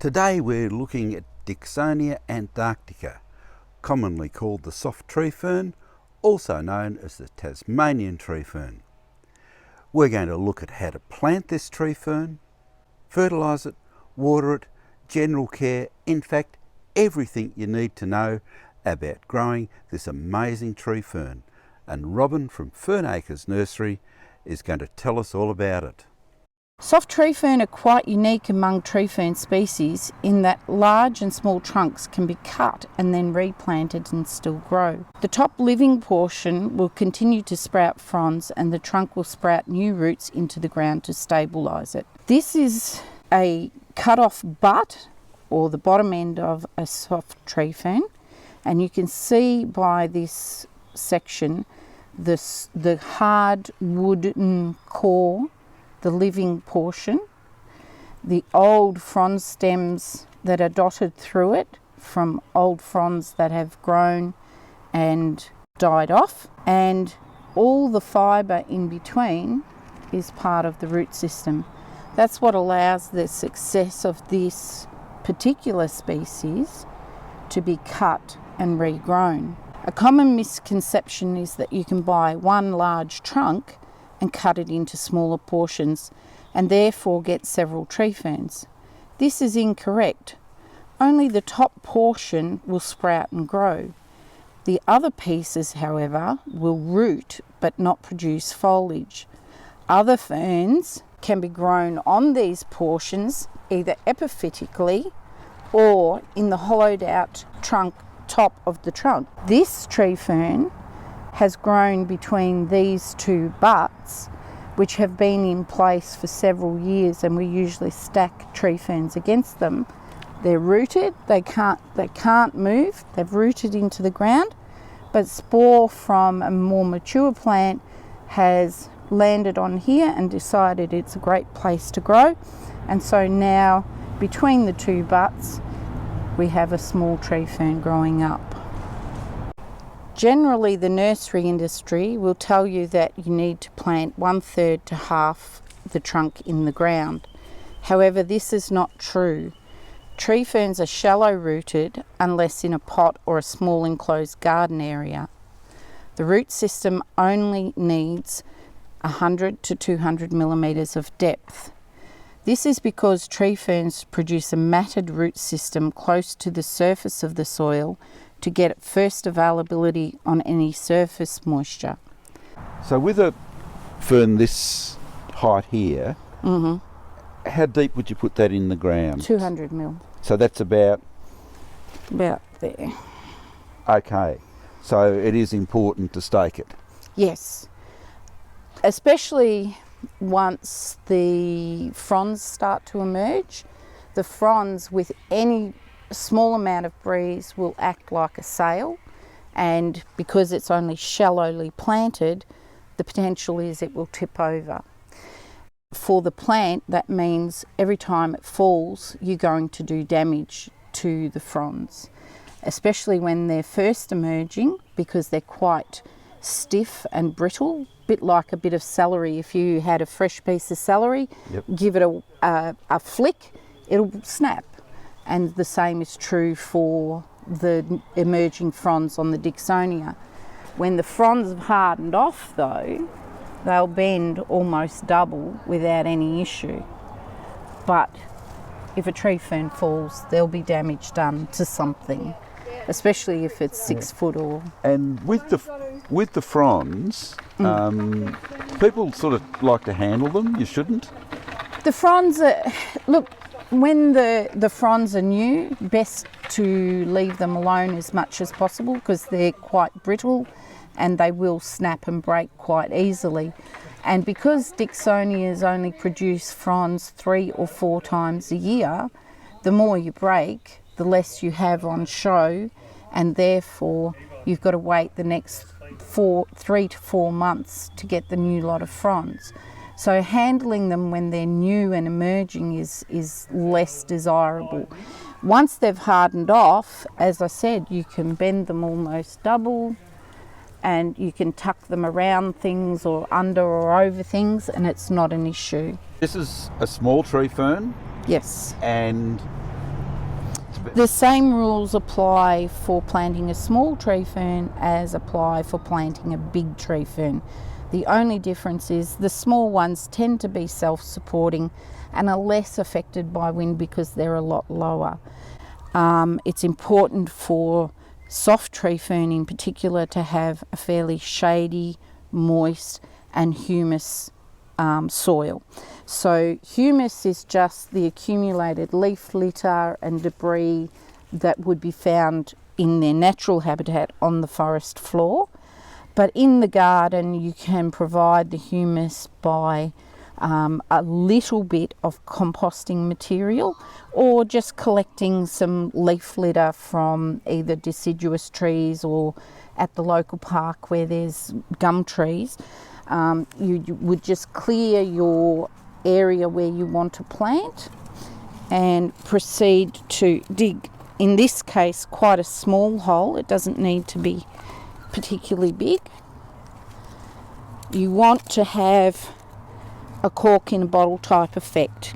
Today we're looking at Dicksonia Antarctica, commonly called the Soft Tree Fern, also known as the Tasmanian Tree Fern. We're going to look at how to plant this tree fern, fertilise it, water it, general care, in fact everything you need to know about growing this amazing tree fern. And Robyn from Fern Acres Nursery is going to tell us all about it. Soft tree fern are quite unique among tree fern species in that large and small trunks can be cut and then replanted and still grow. The top living portion will continue to sprout fronds and the trunk will sprout new roots into the ground to stabilise it. This is a cut-off butt or the bottom end of a soft tree fern, and you can see by this section the hard wooden core, the living portion, the old frond stems that are dotted through it from old fronds that have grown and died off, and all the fibre in between is part of the root system. That's what allows the success of this particular species to be cut and regrown. A common misconception is that you can buy one large trunk and cut it into smaller portions and therefore get several tree ferns. This is incorrect. Only the top portion will sprout and grow. The other pieces, however, will root but not produce foliage. Other ferns can be grown on these portions either epiphytically or in the hollowed out top of the trunk. This tree fern has grown between these two butts, which have been in place for several years, and we usually stack tree ferns against them. They're rooted, they can't move, they've rooted into the ground, but spore from a more mature plant has landed on here and decided it's a great place to grow, and so now between the two butts we have a small tree fern growing up. Generally, the nursery industry will tell you that you need to plant 1/3 to half the trunk in the ground. However, this is not true. Tree ferns are shallow rooted unless in a pot or a small enclosed garden area. The root system only needs 100 to 200 millimetres of depth. This is because tree ferns produce a matted root system close to the surface of the soil to get first availability on any surface moisture. So with a fern this height here, how deep would you put that in the ground? 200 mil. So that's about there. Okay. So it is important to stake it. Yes. Especially once the fronds start to emerge. The fronds, with any small amount of breeze, will act like a sail, and because it's only shallowly planted, the potential is it will tip over. For the plant, that means every time it falls you're going to do damage to the fronds, especially when they're first emerging, because they're quite stiff and brittle, bit like a bit of celery. If you had a fresh piece of celery, give it a flick, it'll snap. And the same is true for the emerging fronds on the Dicksonia. When the fronds have hardened off though, they'll bend almost double without any issue. But if a tree fern falls, there'll be damage done to something, especially if it's 6 foot or... And with the fronds, people sort of like to handle them. You shouldn't. The fronds are... Look, when the fronds are new, best to leave them alone as much as possible because they're quite brittle and they will snap and break quite easily. And because Dicksonias only produce fronds 3 or 4 times a year, the more you break, the less you have on show, and therefore you've got to wait the next 3 to 4 months to get the new lot of fronds. So handling them when they're new and emerging is less desirable. Once they've hardened off, as I said, you can bend them almost double and you can tuck them around things or under or over things, and it's not an issue. This is a small tree fern? Yes. And The same rules apply for planting a small tree fern as apply for planting a big tree fern. The only difference is the small ones tend to be self-supporting and are less affected by wind because they're a lot lower. It's important for soft tree fern in particular to have a fairly shady, moist and humus soil. So humus is just the accumulated leaf litter and debris that would be found in their natural habitat on the forest floor. But in the garden you can provide the humus by a little bit of composting material or just collecting some leaf litter from either deciduous trees or at the local park where there's gum trees. You would just clear your area where you want to plant and proceed to dig, in this case, quite a small hole. It doesn't need to be particularly big. You want to have a cork in a bottle type effect.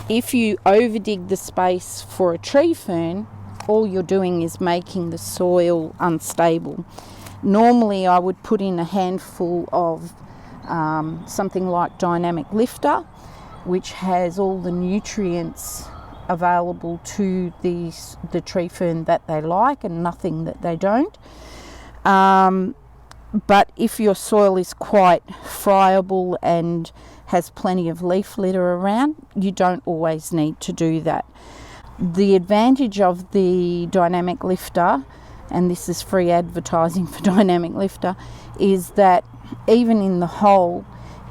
If you overdig the space for a tree fern, all you're doing is making the soil unstable. Normally I would put in a handful of something like dynamic lifter, which has all the nutrients available to the tree fern that they like and nothing that they don't. But if your soil is quite friable and has plenty of leaf litter around, you don't always need to do that. The advantage of the dynamic lifter, and this is free advertising for dynamic lifter, is that even in the hole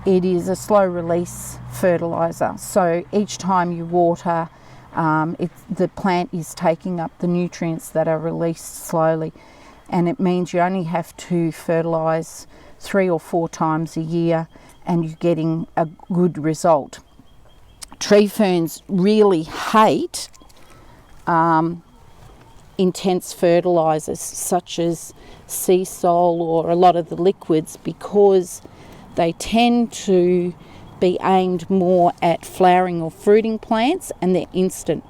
it is a slow release fertilizer. So each time you water, the plant is taking up the nutrients that are released slowly, and it means you only have to fertilise 3 or 4 times a year and you're getting a good result. Tree ferns really hate intense fertilisers such as sea salt or a lot of the liquids, because they tend to be aimed more at flowering or fruiting plants and they're instant.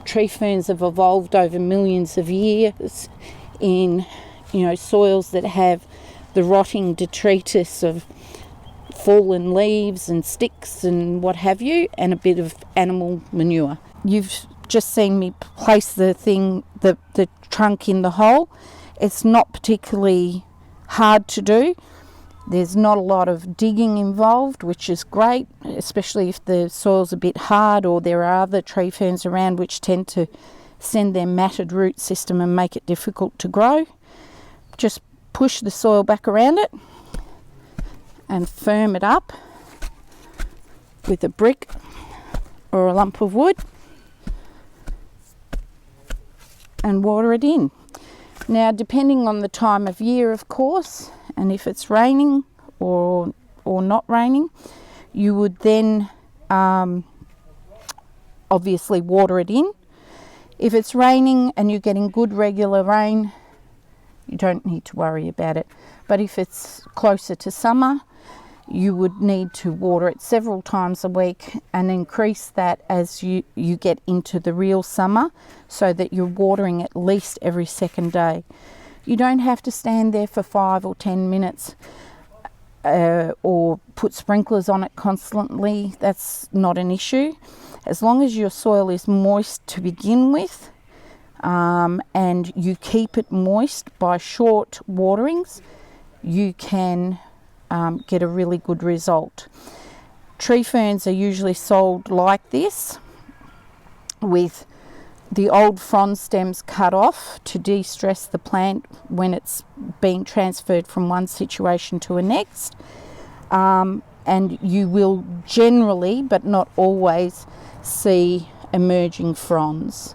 Tree ferns have evolved over millions of years in soils that have the rotting detritus of fallen leaves and sticks and what have you, and a bit of animal manure. You've just seen me place the trunk in the hole. It's not particularly hard to do. There's not a lot of digging involved, which is great, especially if the soil's a bit hard or there are other tree ferns around which tend to send their matted root system and make it difficult to grow. Just push the soil back around it and firm it up with a brick or a lump of wood and water it in. Now, depending on the time of year, of course, and if it's raining or not raining, you would then obviously water it in. If it's raining and you're getting good regular rain, you don't need to worry about it. But if it's closer to summer, you would need to water it several times a week and increase that as you get into the real summer, so that you're watering at least every second day. You don't have to stand there for 5 or 10 minutes or put sprinklers on it constantly. That's not an issue. As long as your soil is moist to begin with, and you keep it moist by short waterings, you can get a really good result. Tree ferns are usually sold like this, with the old frond stems cut off to de-stress the plant when it's being transferred from one situation to a next. And you will generally, but not always, see emerging fronds,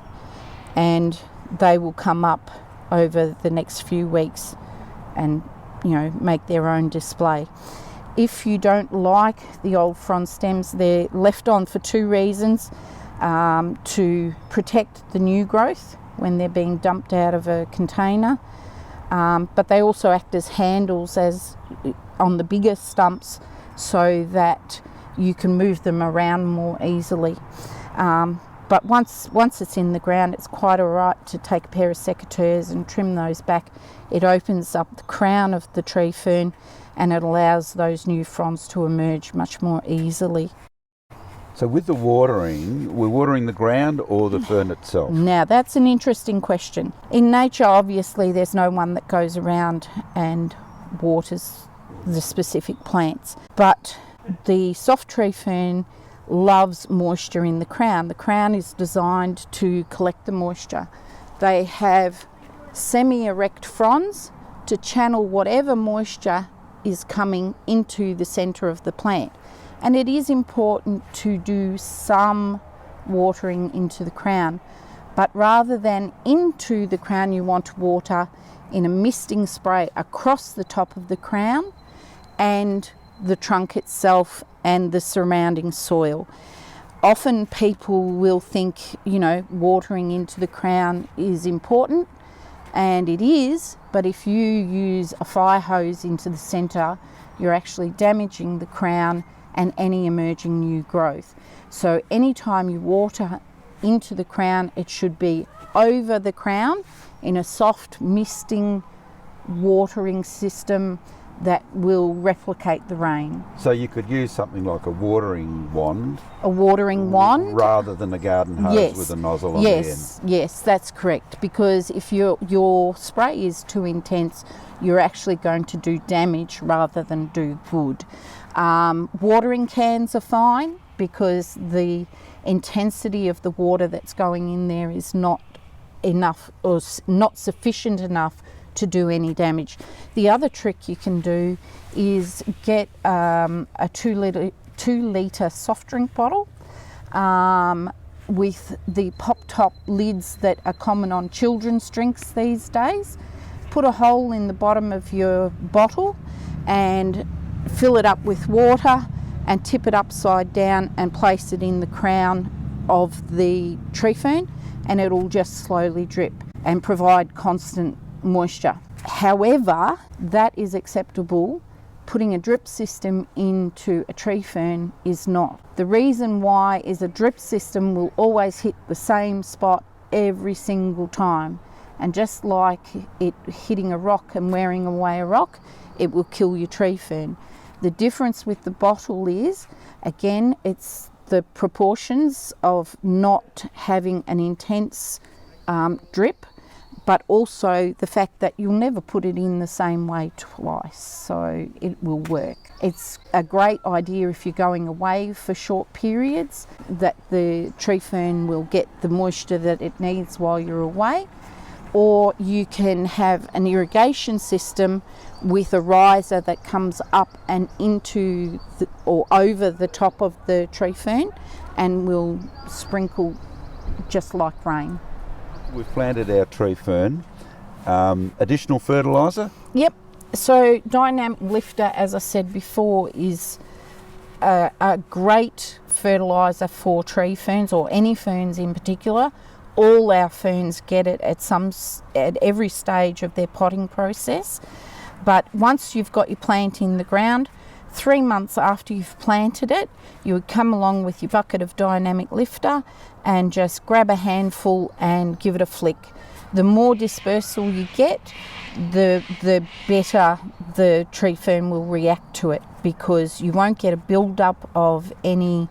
and they will come up over the next few weeks and make their own display. If you don't like the old frond stems, they're left on for 2 reasons: to protect the new growth when they're being dumped out of a container, but they also act as handles on the bigger stumps, so that you can move them around more easily. But once it's in the ground, it's quite all right to take a pair of secateurs and trim those back. It opens up the crown of the tree fern and it allows those new fronds to emerge much more easily. So with the watering, we're watering the ground or the fern itself? Now that's an interesting question. In nature, obviously, there's no one that goes around and waters the specific plants. But the soft tree fern loves moisture in the crown. The crown is designed to collect the moisture. They have semi-erect fronds to channel whatever moisture is coming into the centre of the plant. And it is important to do some watering into the crown, but rather than into the crown, you want to water in a misting spray across the top of the crown and the trunk itself and the surrounding soil. Often people will think, watering into the crown is important, and it is, but if you use a fire hose into the centre, you're actually damaging the crown and any emerging new growth. So anytime you water into the crown, it should be over the crown in a soft misting watering system that will replicate the rain. So you could use something like a watering wand? A watering wand? Rather than a garden hose with a nozzle on the end? Yes, that's correct. Because if your spray is too intense, you're actually going to do damage rather than do good. Watering cans are fine because the intensity of the water that's going in there is not enough or not sufficient enough to do any damage. The other trick you can do is get a 2 litre soft drink bottle with the pop top lids that are common on children's drinks these days. Put a hole in the bottom of your bottle and fill it up with water and tip it upside down and place it in the crown of the tree fern, and it'll just slowly drip and provide constant moisture. However, that is acceptable. Putting a drip system into a tree fern is not. The reason why is a drip system will always hit the same spot every single time, and just like it hitting a rock and wearing away a rock, it will kill your tree fern. The difference with the bottle is, again, it's the proportions of not having an intense drip, but also the fact that you'll never put it in the same way twice, so it will work. It's a great idea if you're going away for short periods, that the tree fern will get the moisture that it needs while you're away. Or you can have an irrigation system with a riser that comes up and into or over the top of the tree fern and will sprinkle just like rain. We've planted our tree fern. Additional fertiliser? Yep. So dynamic lifter, as I said before, is a great fertiliser for tree ferns, or any ferns in particular. All our ferns get it at every stage of their potting process. But once you've got your plant in the ground, 3 months after you've planted it, you would come along with your bucket of dynamic lifter and just grab a handful and give it a flick. The more dispersal you get, the better the tree fern will react to it, because you won't get a build-up of any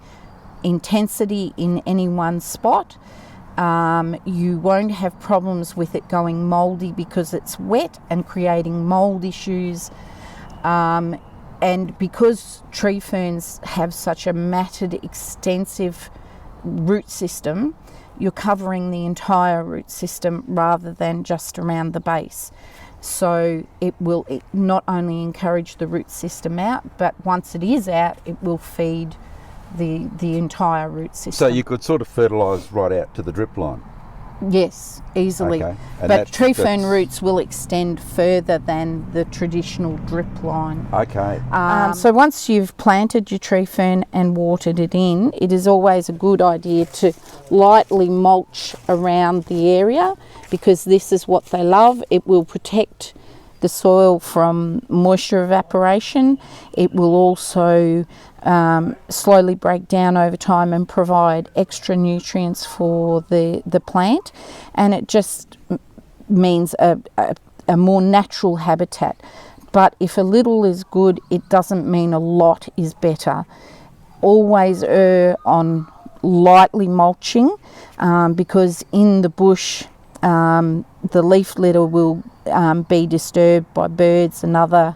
intensity in any one spot. You won't have problems with it going mouldy because it's wet and creating mould issues. And because tree ferns have such a matted, extensive root system, you're covering the entire root system rather than just around the base. So it will not only encourage the root system out, but once it is out, it will feed the entire root system. So you could sort of fertilise right out to the drip line? Yes, easily. Okay. But tree fern roots will extend further than the traditional drip line. Okay. So once you've planted your tree fern and watered it in, it is always a good idea to lightly mulch around the area, because this is what they love. It will protect the soil from moisture evaporation. It will also slowly break down over time and provide extra nutrients for the plant, and it just means a more natural habitat. But if a little is good, it doesn't mean a lot is better. Always err on lightly mulching, because in the bush the leaf litter will be disturbed by birds and other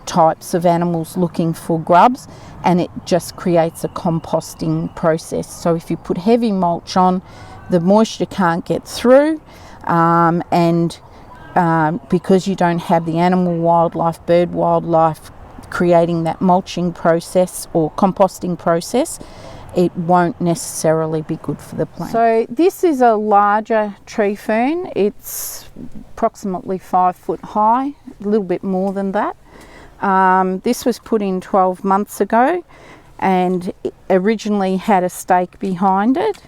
types of animals looking for grubs, and it just creates a composting process. So if you put heavy mulch on, the moisture can't get through, and because you don't have the animal wildlife, bird wildlife creating that mulching process or composting process, it won't necessarily be good for the plant. So this is a larger tree fern. It's approximately 5 foot high, a little bit more than that. This was put in 12 months ago, and it originally had a stake behind it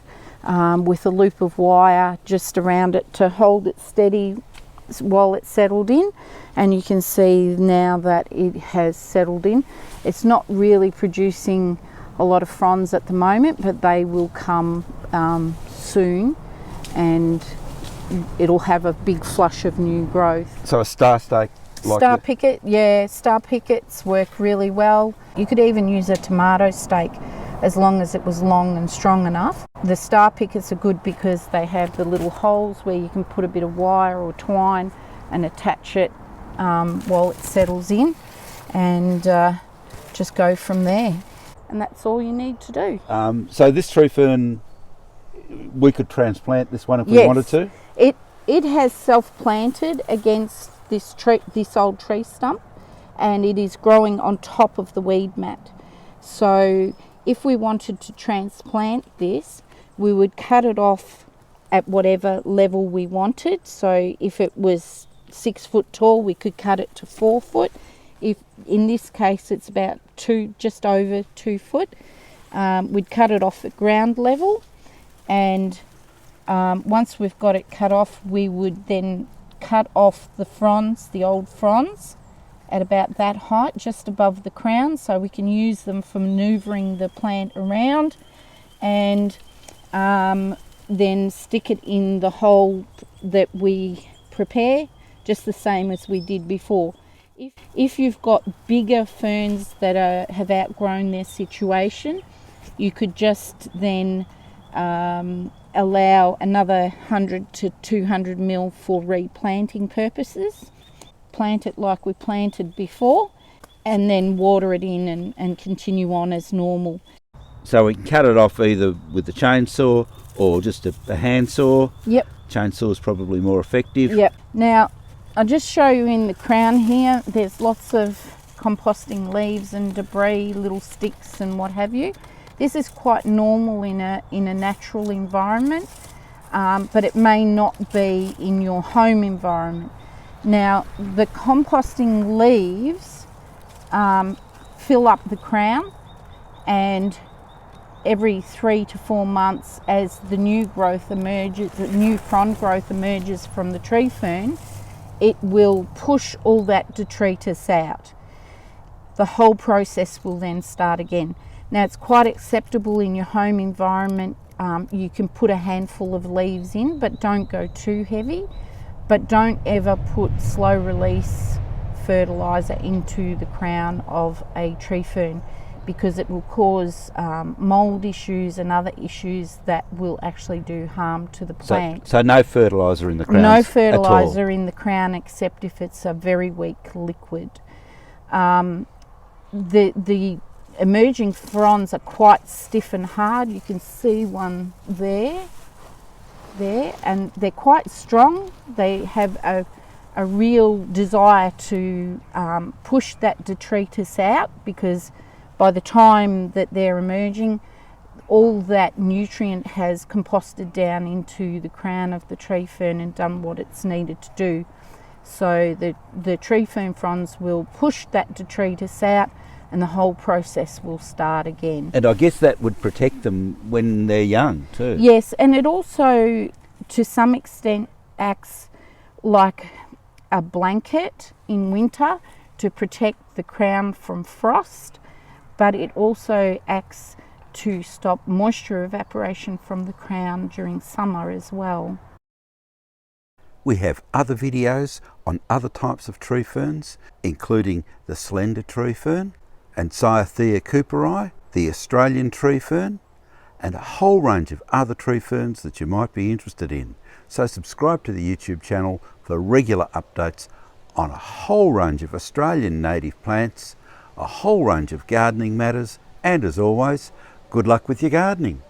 with a loop of wire just around it to hold it steady while it settled in, and you can see now that it has settled in. It's not really producing a lot of fronds at the moment, but they will come soon, and it'll have a big flush of new growth. So a star stake? Like Star picket, yeah, star pickets work really well. You could even use a tomato stake as long as it was long and strong enough. The star pickets are good because they have the little holes where you can put a bit of wire or twine and attach it while it settles in, and just go from there. And that's all you need to do. So this tree fern, we could transplant this one if we wanted to? It has self-planted against this old tree stump, and it is growing on top of the weed mat. So if we wanted to transplant this, we would cut it off at whatever level we wanted. So if it was 6 foot tall, we could cut it to 4 foot. If in this case it's about just over 2 foot, we'd cut it off at ground level, and once we've got it cut off, we would then cut off the fronds, the old fronds, at about that height, just above the crown, so we can use them for manoeuvring the plant around, and then stick it in the hole that we prepare, just the same as we did before. If you've got bigger ferns that have outgrown their situation, you could just then allow another 100 to 200 mil for replanting purposes. Plant it like we planted before, and then water it in and continue on as normal. So we can cut it off either with a chainsaw or just a handsaw. Yep. Chainsaw is probably more effective. Yep. Now, I'll just show you in the crown here, there's lots of composting leaves and debris, little sticks and what have you. This is quite normal in a natural environment, but it may not be in your home environment. Now, the composting leaves fill up the crown, and every 3 to 4 months, as the new growth emerges, the new frond growth emerges from the tree fern, it will push all that detritus out. The whole process will then start again. Now, it's quite acceptable in your home environment. You can put a handful of leaves in, but don't go too heavy. But don't ever put slow release fertilizer into the crown of a tree fern, because it will cause mold issues and other issues that will actually do harm to the plant. So no fertiliser in the crown? No fertiliser in the crown, except if it's a very weak liquid. The emerging fronds are quite stiff and hard. You can see one there, and they're quite strong. They have a real desire to push that detritus out, because by the time that they're emerging, all that nutrient has composted down into the crown of the tree fern and done what it's needed to do. So the tree fern fronds will push that detritus out, and the whole process will start again. And I guess that would protect them when they're young too. Yes, and it also to some extent acts like a blanket in winter to protect the crown from frost. but it also acts to stop moisture evaporation from the crown during summer as well. We have other videos on other types of tree ferns, including the slender tree fern and Cyathea cooperi, the Australian tree fern, and a whole range of other tree ferns that you might be interested in. So subscribe to the YouTube channel for regular updates on a whole range of Australian native plants, a whole range of gardening matters, and as always, good luck with your gardening.